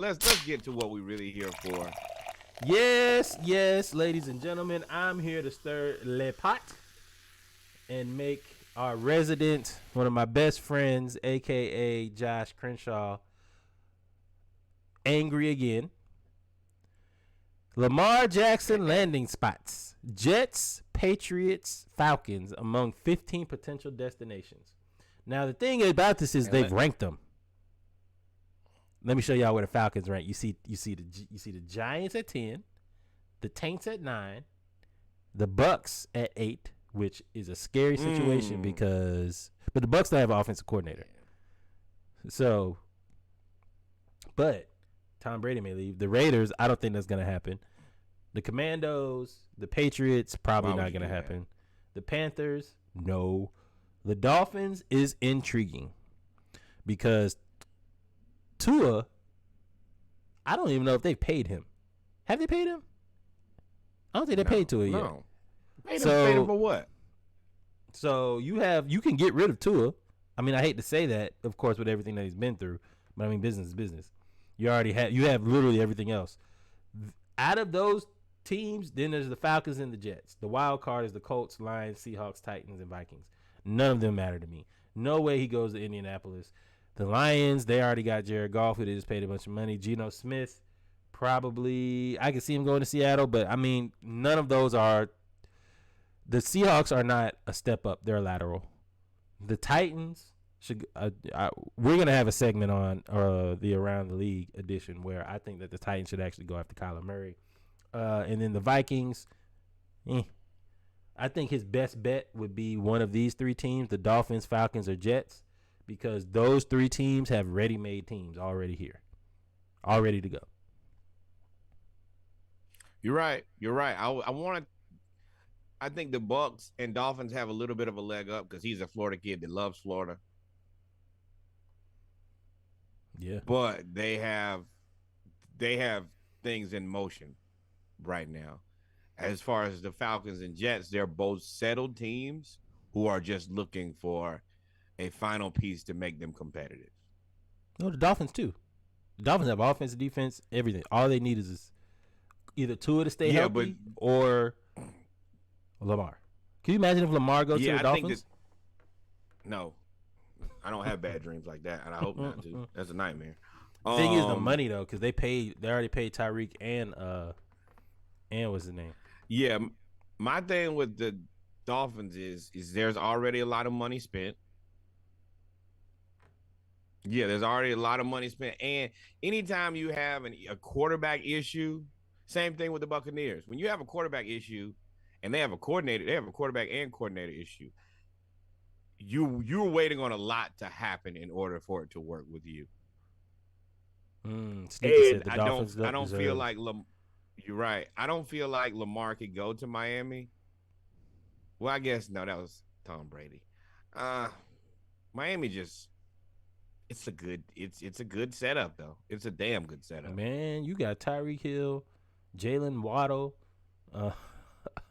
let's get to what we really here for. Yes, ladies and gentlemen, I'm here to stir le pot and make our resident, one of my best friends, aka Josh Crenshaw, angry again. Lamar Jackson landing spots. Jets, Patriots, Falcons among 15 potential destinations. Now the thing about this is they've ranked them. Let me show y'all where the Falcons rank. You see the Giants at 10, the Taints at 9, the Bucks at 8, which is a scary situation but the Bucks don't have an offensive coordinator. So, but Tom Brady may leave. The Raiders, I don't think that's going to happen. The Commandos, the Patriots, probably not going to happen. The Panthers, no. The Dolphins is intriguing because Tua, I don't even know if they've paid him. Have they paid him? I don't think they paid Tua yet. No. Paid him for what? So you can get rid of Tua. I mean, I hate to say that, of course, with everything that he's been through, but I mean, business is business. You have literally everything else. Out of those teams, then there's the Falcons and the Jets. The wild card is the Colts, Lions, Seahawks, Titans, and Vikings. None of them matter to me. No way he goes to Indianapolis. The Lions, they already got Jared Goff, who they just paid a bunch of money. Geno Smith, probably. I can see him going to Seattle, but, I mean, none of those are. The Seahawks are not a step up. They're lateral. The Titans should. We're going to have a segment on the Around the League edition where I think that the Titans should actually go after Kyler Murray. And then the Vikings, I think his best bet would be one of these three teams, the Dolphins, Falcons, or Jets, because those three teams have ready-made teams already here, all ready to go. You're right. I think the Bucks and Dolphins have a little bit of a leg up because he's a Florida kid that loves Florida. Yeah. But they have things in motion right now. As far as the Falcons and Jets, they're both settled teams who are just looking for a final piece to make them competitive. No, the Dolphins too. The Dolphins have offense, defense, everything. All they need is either Tua to stay healthy or Lamar. Can you imagine if Lamar goes to the Dolphins? No. I don't have bad dreams like that, and I hope not to. That's a nightmare. The thing is the money though, because they already paid Tyreek and what's his name? Yeah, my thing with the Dolphins is there's already a lot of money spent. Yeah, there's already a lot of money spent, and anytime you have a quarterback issue, same thing with the Buccaneers. When you have a quarterback issue, and they have a quarterback and coordinator issue. You're waiting on a lot to happen in order for it to work with you. And I don't feel like you're right. I don't feel like Lamar could go to Miami. Well, I guess no, that was Tom Brady. Miami it's a good setup though. It's a damn good setup. Man, you got Tyreek Hill, Jalen Waddle,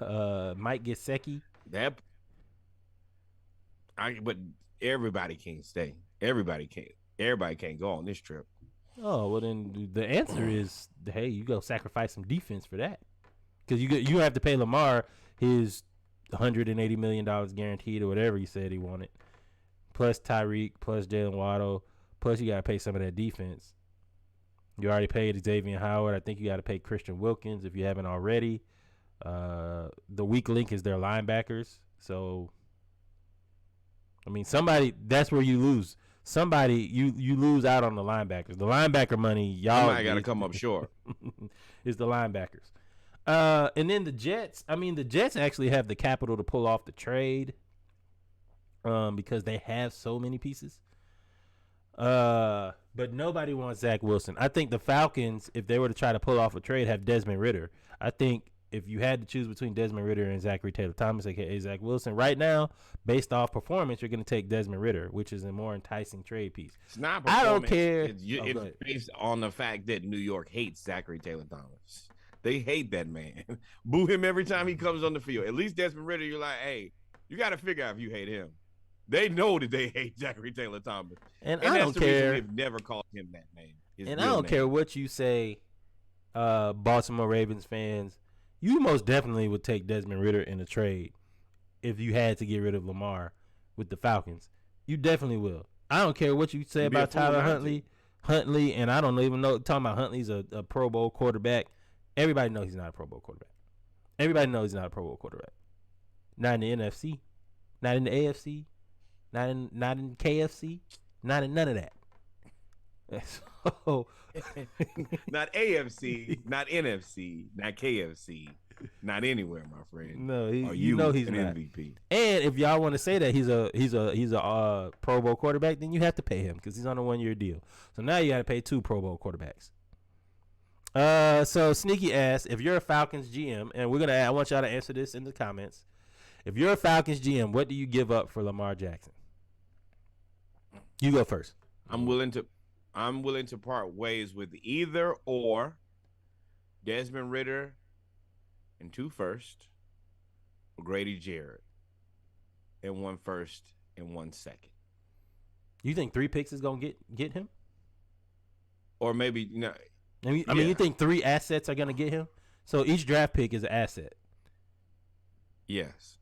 Mike Gesicki. But everybody can't stay. Everybody can't go on this trip. Oh, well then the answer is, hey, you go sacrifice some defense for that, because you have to pay Lamar his $180 million guaranteed or whatever he said he wanted, plus Tyreek, plus Jalen Waddle, plus you got to pay some of that defense. You already paid Xavier Howard. I think you got to pay Christian Wilkins if you haven't already. The weak link is their linebackers. So, I mean, that's where you lose. You lose out on the linebackers. The linebacker money, y'all got to come up short. is the linebackers. And then the Jets. I mean, the Jets actually have the capital to pull off the trade because they have so many pieces. But nobody wants Zach Wilson. I think the Falcons, if they were to try to pull off a trade, have Desmond Ridder. I think if you had to choose between Desmond Ridder and Zachary Taylor Thomas, aka Zach Wilson, right now, based off performance, you're going to take Desmond Ridder, which is a more enticing trade piece. It's not performance. I don't care. It's based on the fact that New York hates Zachary Taylor Thomas. They hate that man. Boo him every time he comes on the field. At least Desmond Ridder, you're like, hey, you got to figure out if you hate him. They know that they hate Zachary Taylor Thomas. And I don't care. They've never called him that name. his And I real don't care name. what you say, Baltimore Ravens fans. You most definitely would take Desmond Ridder in a trade if you had to get rid of Lamar with the Falcons. You definitely will. I don't care what you say You'd be a about fool Tyler not to. Huntley, and I don't even know. Talking about Huntley's a Pro Bowl quarterback. Everybody knows he's not a Pro Bowl quarterback. Everybody knows he's not a Pro Bowl quarterback. Not in the NFC, not in the AFC, not in KFC, not in none of that. So, Not AFC, not NFC, not KFC, not anywhere, my friend. no, Are you know you he's an not. MVP? And if y'all want to say that he's a Pro Bowl quarterback, then you have to pay him because he's on a 1-year deal. So now you got to pay 2 Pro Bowl quarterbacks. So Sneaky asked, if you're a Falcons GM, and I want y'all to answer this in the comments. If you're a Falcons GM, what do you give up for Lamar Jackson? You go first. I'm willing to part ways with either or Desmond Ridder and 2 first, or Grady Jarrett and 1 first and 1 second. You think 3 picks is gonna get him? Or maybe I mean, you think 3 assets are gonna get him? So each draft pick is an asset. yes.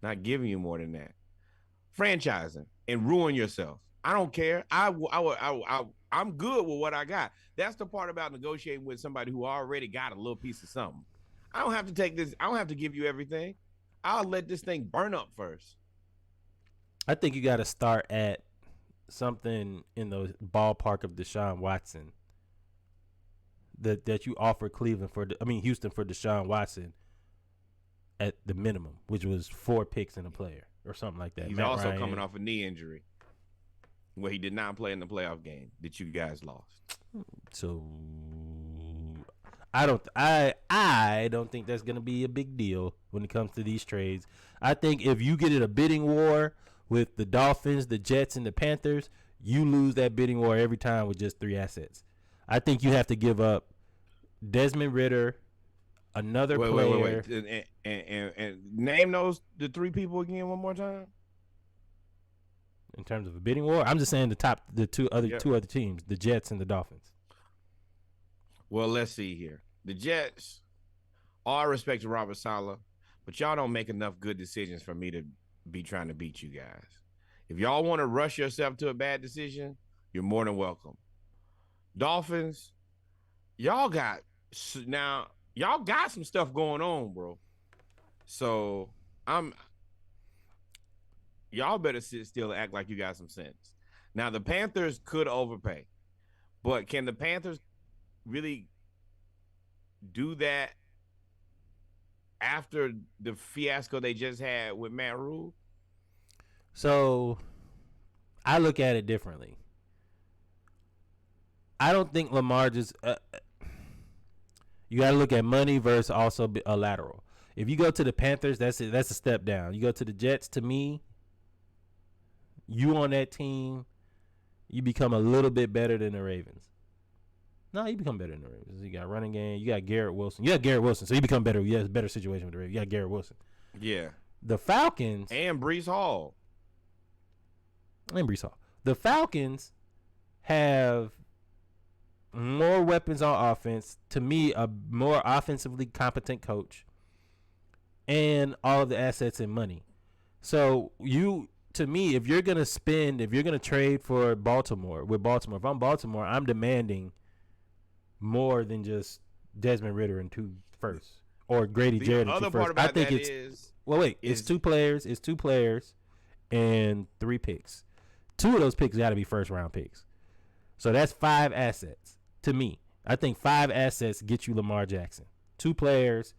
Not giving you more than that. Franchising and ruin yourself. I don't care. I'm good with what I got. That's the part about negotiating with somebody who already got a little piece of something. I don't have to take this. I don't have to give you everything. I'll let this thing burn up first. I think you got to start at something in the ballpark of Deshaun Watson. That you offer Houston for Deshaun Watson at the minimum, which was 4 picks in a player or something like that. He's Matt also Ryan. coming off a knee injury where he did not play in the playoff game that you guys lost. So I don't think that's gonna be a big deal when it comes to these trades. I think if you get in a bidding war with the Dolphins, the Jets, and the Panthers, you lose that bidding war every time with just 3 assets. I think you have to give up Desmond Ridder, another player. Wait. And name the 3 people again one more time. In terms of a bidding war, I'm just saying the two other teams, the Jets and the Dolphins. Well, let's see here. The Jets, all respect to Robert Saleh, but y'all don't make enough good decisions for me to be trying to beat you guys. If y'all want to rush yourself to a bad decision, you're more than welcome. Dolphins, y'all got some stuff going on, bro. So y'all better sit still and act like you got some sense. Now the Panthers could overpay, but can the Panthers really do that after the fiasco they just had with Matt Rule? So I look at it differently. I don't think Lamar just. You got to look at money versus also a lateral. If you go to the Panthers, that's it. That's a step down. You go to the Jets. To me, you on that team, you become a little bit better than the Ravens. No, you become better than the Ravens. You got running game. You got Garrett Wilson. You got Garrett Wilson, so you become better. You have a better situation with the Ravens. You got Garrett Wilson. Yeah. The Falcons and Breece Hall. The Falcons have more weapons on offense. To me, a more offensively competent coach, and all of the assets and money. So to me, if you're gonna trade for Baltimore, if I'm Baltimore, I'm demanding more than just Desmond Ridder and 2 firsts or Grady Jarrett and 2 firsts. I think it's 2 players. It's 2 players and 3 picks. 2 of those picks got to be first round picks. So that's 5 assets to me. I think 5 assets get you Lamar Jackson. 2 players,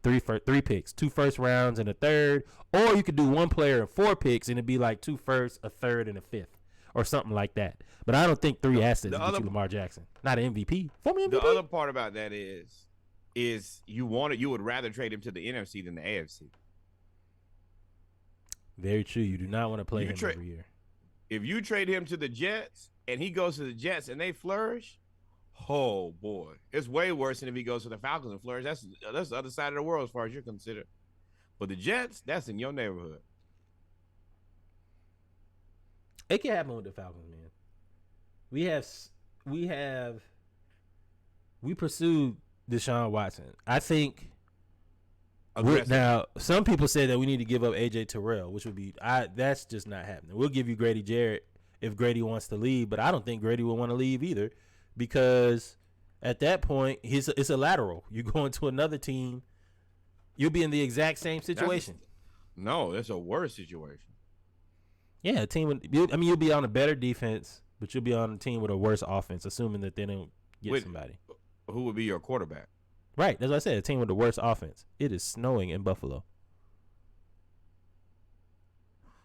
3 picks, 2 first rounds and a third, or you could do 1 player and 4 picks and it'd be like 2 firsts, a third, and a 5th, or something like that. But I don't think 3 assets get you Lamar Jackson. Not an MVP. For me, MVP. The other part about that is you would rather trade him to the NFC than the AFC. Very true. You do not want to play him every year. If you trade him to the Jets and he goes to the Jets and they flourish, oh boy, it's way worse than if he goes to the Falcons and flourish. That's the other side of the world as far as you're considered. But the Jets, that's in your neighborhood. It can happen with the Falcons, man. We have we pursued Deshaun Watson. I think now some people say that we need to give up AJ Terrell, which would be that's just not happening. We'll give you Grady Jarrett if Grady wants to leave, but I don't think Grady will want to leave either, because at that point it's a lateral. You go into another team, you'll be in the exact same situation. No, it's a worse situation. Yeah, a team you'll be on a better defense, but you'll be on a team with a worse offense, assuming that they don't get somebody. Who would be your quarterback? Right, that's what I said. A team with the worst offense. It is snowing in Buffalo.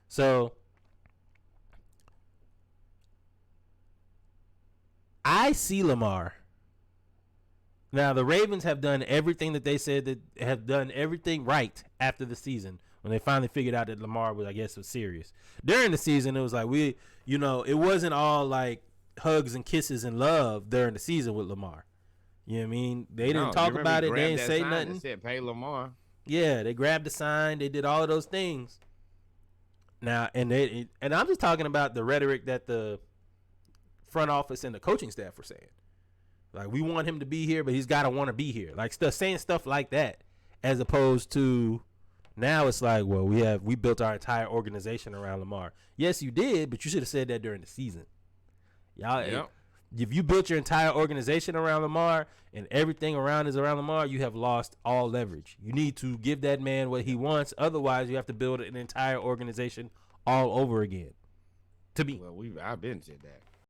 So I see Lamar. Now the Ravens have done everything that they said that have done everything right after the season when they finally figured out that Lamar was serious. During the season, it was like it wasn't all like hugs and kisses and love during the season with Lamar. You know what I mean? They didn't talk about it. They didn't say nothing. They said pay Lamar. Yeah, they grabbed the sign. They did all of those things. Now, and I'm just talking about the rhetoric that the front office and the coaching staff were saying. Like, we want him to be here, but he's got to want to be here. Like, saying stuff like that, as opposed to now it's like, well, we built our entire organization around Lamar. Yes, you did, but you should have said that during the season. Y'all. Yep. If you built your entire organization around Lamar and everything around is around Lamar, you have lost all leverage. You need to give that man what he wants. Otherwise, you have to build an entire organization all over again. To me. Well, I've been said that.